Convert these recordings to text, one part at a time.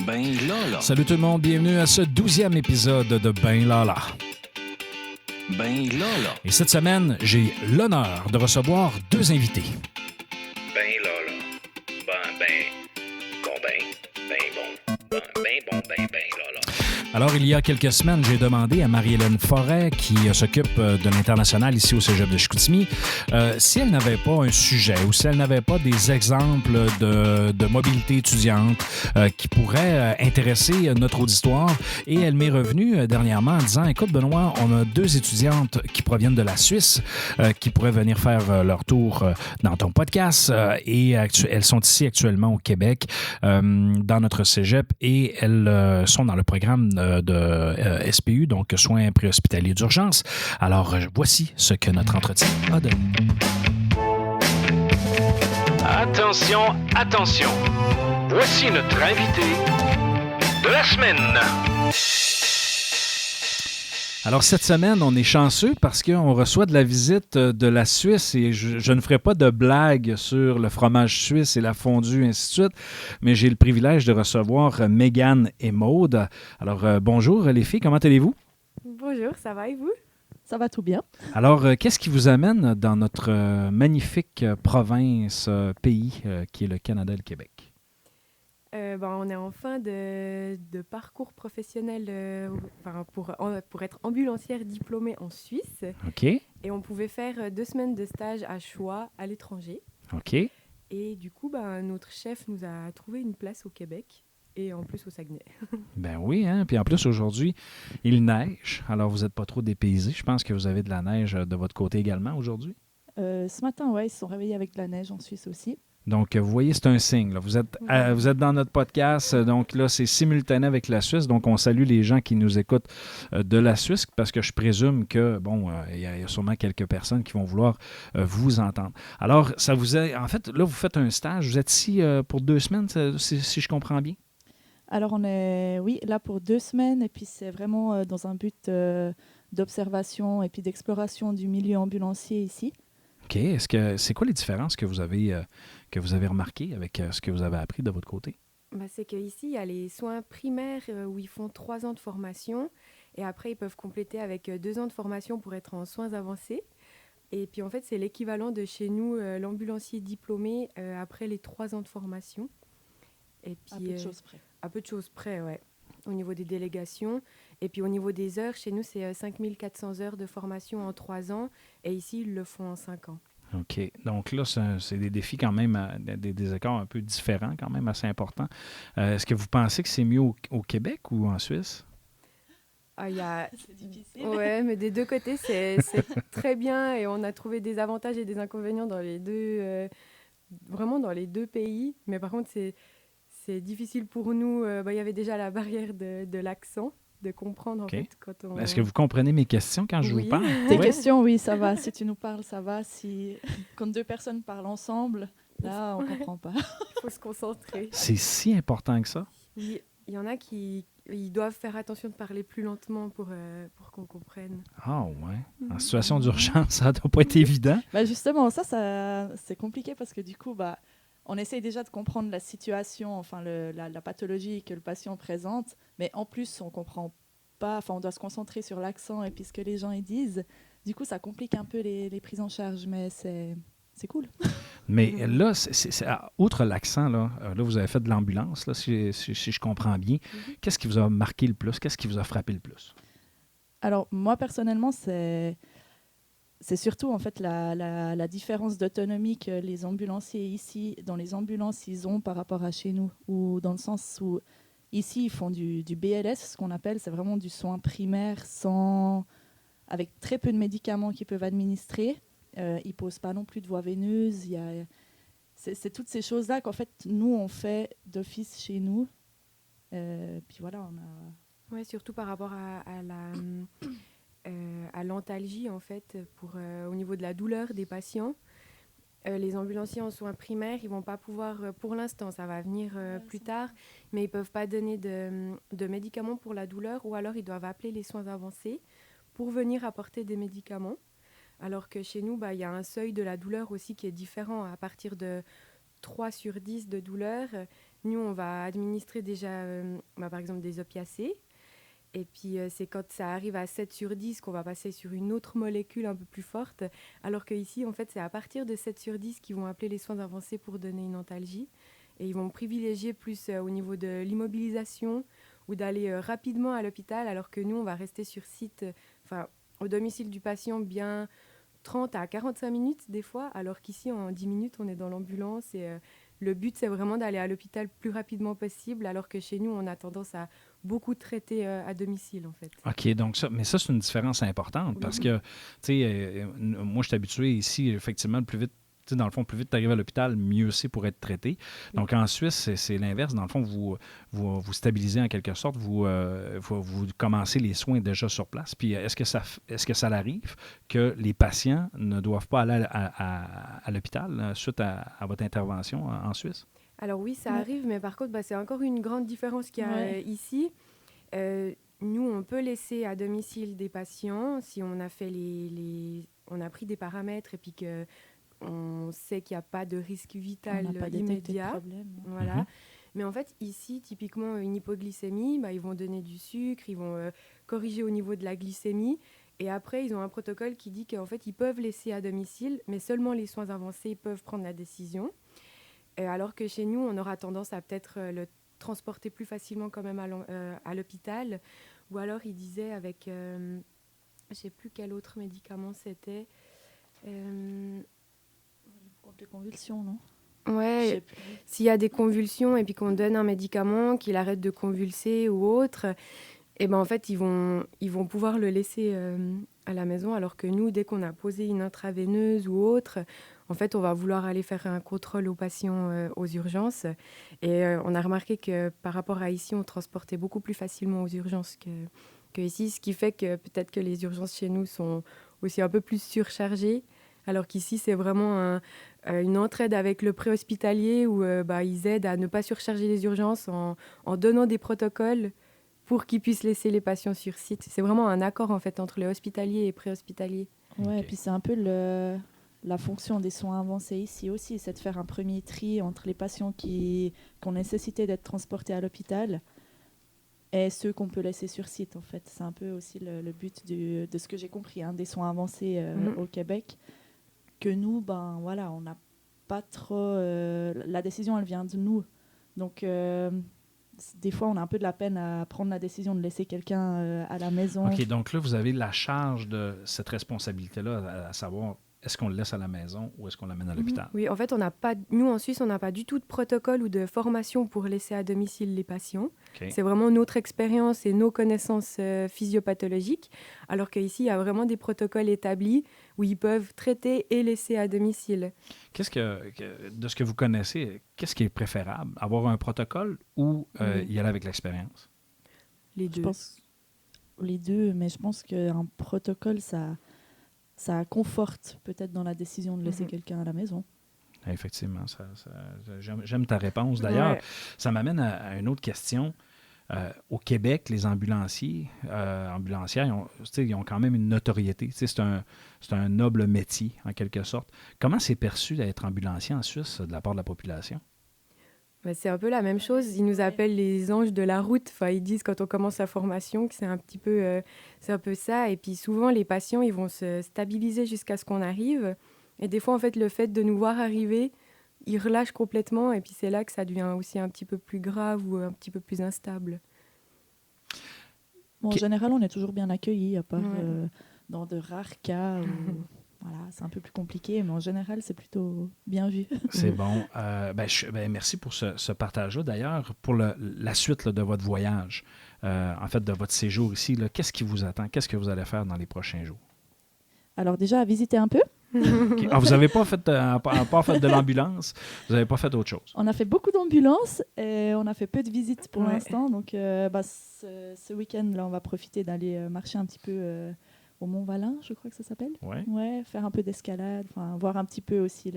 Ben Lala. Salut tout le monde, bienvenue à ce 12e épisode de Ben Lala. Ben Lala. Et cette semaine, j'ai l'honneur de recevoir deux invités. Ben Lala. Ben Lala. Alors, il y a quelques semaines, j'ai demandé à Marie-Hélène Forêt, qui s'occupe de l'international ici au Cégep de Chicoutimi, si elle n'avait pas un sujet ou si elle n'avait pas des exemples de mobilité étudiante qui pourraient intéresser notre auditoire. Et elle m'est revenue dernièrement en disant, écoute Benoît, on a deux étudiantes qui proviennent de la Suisse qui pourraient venir faire leur tour dans ton podcast et elles sont ici actuellement au Québec dans notre Cégep et elles sont dans le programme de SPU, donc soins préhospitaliers d'urgence. Alors, voici ce que notre entretien a donné. Attention, attention. Voici notre invité de la semaine. Alors, cette semaine, on est chanceux parce qu'on reçoit de la visite de la Suisse et je ne ferai pas de blague sur le fromage suisse et la fondue, ainsi de suite, mais j'ai le privilège de recevoir Mégane et Maude. Alors, bonjour les filles, comment allez-vous? Bonjour, ça va et vous? Ça va tout bien. Alors, qu'est-ce qui vous amène dans notre magnifique province, pays, qui est le Canada et le Québec? On est en fin de parcours professionnel pour être ambulancière diplômée en Suisse. OK, Et on pouvait faire 2 semaines de stage à choix à l'étranger. OK. Et du coup, notre chef nous a trouvé une place au Québec et en plus au Saguenay. Ben oui, hein? Puis en plus, aujourd'hui, il neige. Alors, vous n'êtes pas trop dépaysés. Je pense que vous avez de la neige de votre côté également aujourd'hui. Ce matin, ouais, ils se sont réveillés avec de la neige en Suisse aussi. Donc, vous voyez, c'est un signe. Là. Vous êtes dans notre podcast. Donc là, c'est simultané avec la Suisse. Donc, on salue les gens qui nous écoutent de la Suisse parce que je présume que, il y a sûrement quelques personnes qui vont vouloir vous entendre. Alors, ça vous est... En fait, là, vous faites un stage. Vous êtes ici pour 2 semaines, si je comprends bien? Alors, on est, oui, là pour 2 semaines et puis c'est vraiment dans un but d'observation et puis d'exploration du milieu ambulancier ici. OK. C'est quoi les différences que vous avez remarquées avec ce que vous avez appris de votre côté? C'est qu'ici, il y a les soins primaires où ils font 3 ans de formation. Et après, ils peuvent compléter avec 2 ans de formation pour être en soins avancés. Et puis, en fait, c'est l'équivalent de chez nous, l'ambulancier diplômé après les 3 ans de formation. Et puis, À peu de choses près. À peu de choses près, ouais. Au niveau des délégations. Et puis, au niveau des heures, chez nous, c'est 5400 heures de formation en 3 ans. Et ici, ils le font en 5 ans. OK. Donc là, c'est des défis quand même, des écarts un peu différents, quand même assez importants. Est-ce que vous pensez que c'est mieux au Québec ou en Suisse? C'est difficile. Ouais, mais des deux côtés, c'est très bien. Et on a trouvé des avantages et des inconvénients dans les deux, vraiment dans les deux pays. Mais par contre, c'est difficile pour nous. Il y avait déjà la barrière de l'accent, de comprendre OK. en fait quand on... Est-ce que vous comprenez mes questions quand je Oui. vous parle? Tes Oui? questions, oui, ça va. Si tu nous parles, ça va. Quand 2 personnes parlent ensemble, là, on ne comprend pas. Il faut se concentrer. C'est si important que ça? Il y en a qui ils doivent faire attention de parler plus lentement pour qu'on comprenne. Ah ouais. En situation d'urgence, ça ne doit pas être évident. Justement, ça c'est compliqué parce que du coup, on essaye déjà de comprendre la situation, enfin la pathologie que le patient présente, mais en plus, on comprend pas, enfin, on doit se concentrer sur l'accent et puis ce que les gens y disent. Du coup, ça complique un peu les prises en charge, mais c'est cool. Mais là, outre l'accent, là, vous avez fait de l'ambulance, là, si je comprends bien. Qu'est-ce qui vous a marqué le plus? Qu'est-ce qui vous a frappé le plus? Alors, moi, personnellement, c'est surtout en fait la différence d'autonomie que les ambulanciers ici, dans les ambulances, ils ont par rapport à chez nous, ou dans le sens où ici, ils font du BLS, ce qu'on appelle, c'est vraiment du soin primaire avec très peu de médicaments qu'ils peuvent administrer. Ils ne posent pas non plus de voies veineuses. C'est toutes ces choses-là qu'en fait, nous, on fait d'office chez nous. Puis voilà, on a... Ouais, surtout par rapport à l'antalgie, en fait, au niveau de la douleur des patients. Les ambulanciers en soins primaires, ils ne vont pas pouvoir, pour l'instant, ça va venir plus tard, mais ils ne peuvent pas donner de médicaments pour la douleur, ou alors ils doivent appeler les soins avancés pour venir apporter des médicaments. Alors que chez nous, y a un seuil de la douleur aussi qui est différent. À partir de 3 sur 10 de douleur, nous, on va administrer déjà, par exemple, des opiacés. Et puis, c'est quand ça arrive à 7 sur 10 qu'on va passer sur une autre molécule un peu plus forte. Alors qu'ici, en fait, c'est à partir de 7 sur 10 qu'ils vont appeler les soins avancés pour donner une antalgie. Et ils vont privilégier plus au niveau de l'immobilisation ou d'aller rapidement à l'hôpital, alors que nous, on va rester sur site, au domicile du patient, bien 30 à 45 minutes des fois, alors qu'ici, en 10 minutes, on est dans l'ambulance. Et le but, c'est vraiment d'aller à l'hôpital le plus rapidement possible, alors que chez nous, on a tendance à beaucoup traiter à domicile, en fait. OK, donc ça, c'est une différence importante parce que, tu sais, moi, je suis habitué ici, effectivement, le plus vite, tu sais, dans le fond, plus vite tu arrives à l'hôpital, mieux c'est pour être traité. Donc, en Suisse, c'est l'inverse. Dans le fond, vous stabilisez en quelque sorte, vous commencez les soins déjà sur place. Puis, est-ce que ça arrive que les patients ne doivent pas aller à l'hôpital suite à votre intervention en Suisse? Alors oui, ça arrive, mais par contre, c'est encore une grande différence qu'il y a ici. Nous, on peut laisser à domicile des patients si on a fait on a pris des paramètres et puis qu'on sait qu'il n'y a pas de risque vital immédiat. Voilà. Mhm. Mais en fait, ici, typiquement, une hypoglycémie, ils vont donner du sucre, ils vont corriger au niveau de la glycémie. Et après, ils ont un protocole qui dit qu'en fait, ils peuvent laisser à domicile, mais seulement les soins avancés peuvent prendre la décision. Alors que chez nous, on aura tendance à peut-être le transporter plus facilement quand même à l'hôpital. Ou alors, il disait avec, je ne sais plus quel autre médicament c'était. Contre les convulsions, non? Ouais, s'il y a des convulsions et puis qu'on donne un médicament, qu'il arrête de convulser ou autre, et en fait, ils vont pouvoir le laisser à la maison, alors que nous, dès qu'on a posé une intraveineuse ou autre, en fait, on va vouloir aller faire un contrôle aux patients aux urgences. Et on a remarqué que par rapport à ici, on transportait beaucoup plus facilement aux urgences que ici, ce qui fait que peut-être que les urgences chez nous sont aussi un peu plus surchargées, alors qu'ici, c'est vraiment une entraide avec le préhospitalier où ils aident à ne pas surcharger les urgences en donnant des protocoles pour qu'ils puissent laisser les patients sur site. C'est vraiment un accord en fait entre les hospitaliers et préhospitaliers. Ouais, et puis c'est un peu la fonction des soins avancés ici aussi, c'est de faire un premier tri entre les patients qui ont nécessité d'être transportés à l'hôpital et ceux qu'on peut laisser sur site en fait. C'est un peu aussi le but de ce que j'ai compris, des soins avancés au Québec, que nous, on n'a pas trop... la décision, elle vient de nous. Donc, des fois, on a un peu de la peine à prendre la décision de laisser quelqu'un à la maison. OK, donc là, vous avez la charge de cette responsabilité-là, à savoir, est-ce qu'on le laisse à la maison ou est-ce qu'on l'amène à l'hôpital? Oui, en fait, nous, en Suisse, on n'a pas du tout de protocole ou de formation pour laisser à domicile les patients. Okay. C'est vraiment notre expérience et nos connaissances physiopathologiques, alors qu'ici, il y a vraiment des protocoles établis où ils peuvent traiter et laisser à domicile. De ce que vous connaissez, qu'est-ce qui est préférable? Avoir un protocole ou y aller avec l'expérience? Les deux. Je pense les deux, mais je pense qu'un protocole, ça conforte peut-être dans la décision de laisser quelqu'un à la maison. Effectivement, j'aime ta réponse. D'ailleurs, ça m'amène à une autre question. Au Québec, les ambulancières, ils ont quand même une notoriété. C'est un noble métier, en quelque sorte. Comment c'est perçu d'être ambulancier en Suisse de la part de la population? C'est un peu la même chose. Ils nous appellent les anges de la route. Ils disent quand on commence la formation que c'est un peu ça. Et puis souvent, les patients, ils vont se stabiliser jusqu'à ce qu'on arrive. Et des fois, en fait, le fait de nous voir arriver, ils relâchent complètement. Et puis c'est là que ça devient aussi un petit peu plus grave ou un petit peu plus instable. En général, on est toujours bien accueillis, à part dans de rares cas où... Voilà, c'est un peu plus compliqué, mais en général, c'est plutôt bien vu. C'est bon. Merci pour ce partage-là. D'ailleurs, pour la suite de votre voyage, en fait, de votre séjour ici, qu'est-ce qui vous attend? Qu'est-ce que vous allez faire dans les prochains jours? Alors déjà, visiter un peu. Okay. Vous n'avez pas fait de l'ambulance, vous n'avez pas fait autre chose? On a fait beaucoup d'ambulances et on a fait peu de visites pour l'instant. Donc, ce week-end, là, on va profiter d'aller marcher un petit peu... au Mont-Valin, je crois que ça s'appelle. Ouais, faire un peu d'escalade, voir un petit peu aussi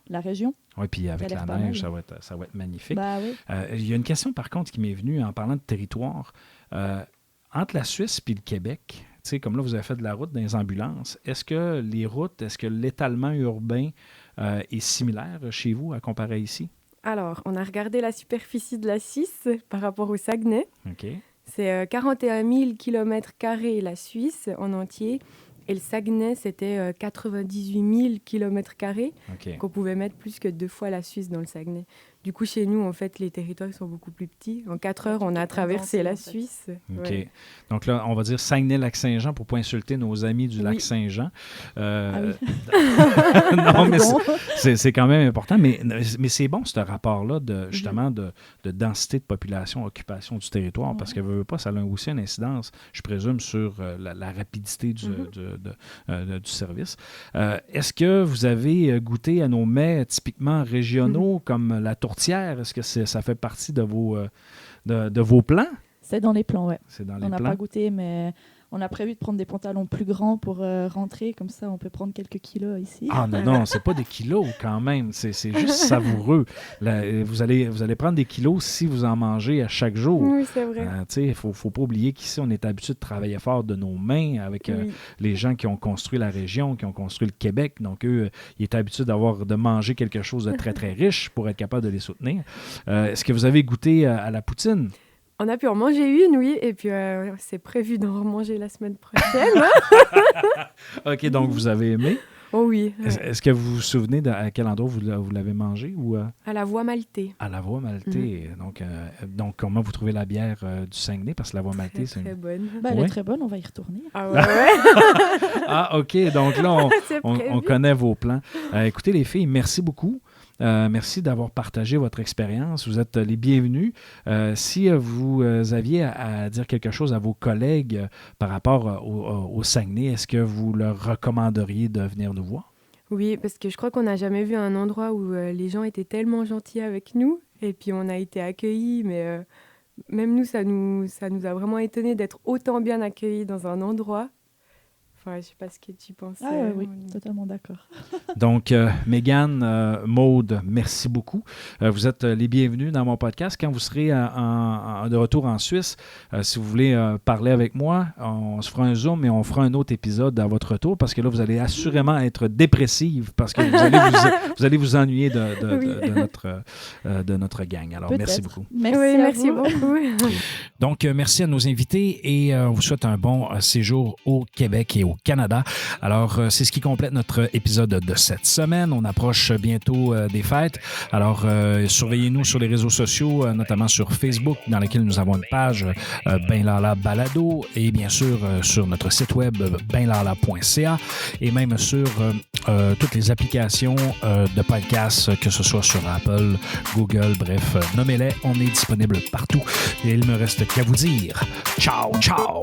la région. Oui, puis avec la neige, ça va être magnifique. Oui. Il y a une question, par contre, qui m'est venue en parlant de territoire. Entre la Suisse et le Québec, comme là, vous avez fait de la route dans les ambulances, est-ce que l'étalement urbain est similaire chez vous à comparer ici? Alors, on a regardé la superficie de la Suisse par rapport au Saguenay. OK. C'est 41 000 km² la Suisse en entier. Et le Saguenay, c'était 98 000 km². OK. Donc, on pouvait mettre plus que 2 fois la Suisse dans le Saguenay. Du coup, chez nous, en fait, les territoires sont beaucoup plus petits. En 4 heures, on a traversé la Suisse. OK. Ouais. Donc là, on va dire Saguenay-Lac-Saint-Jean pour ne pas insulter nos amis du Oui. Lac-Saint-Jean. Ah oui. Non, mais Pardon. c'est quand même important. Mais c'est bon, ce rapport-là, justement, de densité de population, occupation du territoire, parce que, veut pas, ça a aussi une incidence, je présume, sur la rapidité du service. Est-ce que vous avez goûté à nos mets typiquement régionaux, comme la tourtière? Est-ce que ça fait partie de vos plans? C'est dans les plans, ouais. C'est dans les On n'a plans. pas goûté, mais on a prévu de prendre des pantalons plus grands pour rentrer. Comme ça, on peut prendre quelques kilos ici. Ah non, c'est pas des kilos quand même. C'est juste savoureux. Vous allez prendre des kilos si vous en mangez à chaque jour. Oui, c'est vrai. Il ne faut pas oublier qu'ici, on est habitué de travailler fort de nos mains avec Oui. les gens qui ont construit la région, qui ont construit le Québec. Donc, eux, ils étaient habitués de manger quelque chose de très, très riche pour être capable de les soutenir. Est-ce que vous avez goûté à la poutine? On a pu en manger une, oui, et puis c'est prévu d'en remanger la semaine prochaine. OK, donc vous avez aimé. Oh oui, Est-ce que vous vous souvenez à quel endroit vous l'avez mangé ou à la Voie Maltais. à la Voie Maltais? Donc, comment vous trouvez la bière du Saguenay? Parce que la Voie Maltais, Très, c'est... très bonne. Bah, elle Ouais. est très bonne, on va y retourner. Ah ouais. Ah, OK. Donc là, C'est on prévu. connaît vos plans. Écoutez, les filles, merci beaucoup. Merci d'avoir partagé votre expérience. Vous êtes les bienvenus. Si vous aviez à dire quelque chose à vos collègues par rapport au Saguenay, est-ce que vous leur recommanderiez de venir nous voir? Oui, parce que je crois qu'on n'a jamais vu un endroit où les gens étaient tellement gentils avec nous. Et puis on a été accueillis, mais même nous, ça nous a vraiment étonnés d'être autant bien accueillis dans un endroit. Enfin, je sais pas ce que tu penses. Ah oui, totalement d'accord. Donc, Mégane, Maude, merci beaucoup. Vous êtes les bienvenus dans mon podcast. Quand vous serez de retour en Suisse, si vous voulez parler avec moi, on se fera un Zoom et on fera un autre épisode à votre retour parce que là, vous allez assurément être dépressive parce que vous allez vous ennuyer de notre gang. Alors, merci beaucoup. Merci, Oui, à merci vous. beaucoup. Donc, merci à nos invités et on vous souhaite un bon séjour au Québec et au Canada. Alors, c'est ce qui complète notre épisode de cette semaine. On approche bientôt des fêtes. Alors, surveillez-nous sur les réseaux sociaux, notamment sur Facebook, dans lequel nous avons une page Ben Lala Balado et bien sûr sur notre site web benlala.ca et même sur toutes les applications de podcasts, que ce soit sur Apple, Google, bref, nommez-les. On est disponible partout. Et il me reste qu'à vous dire ciao, ciao!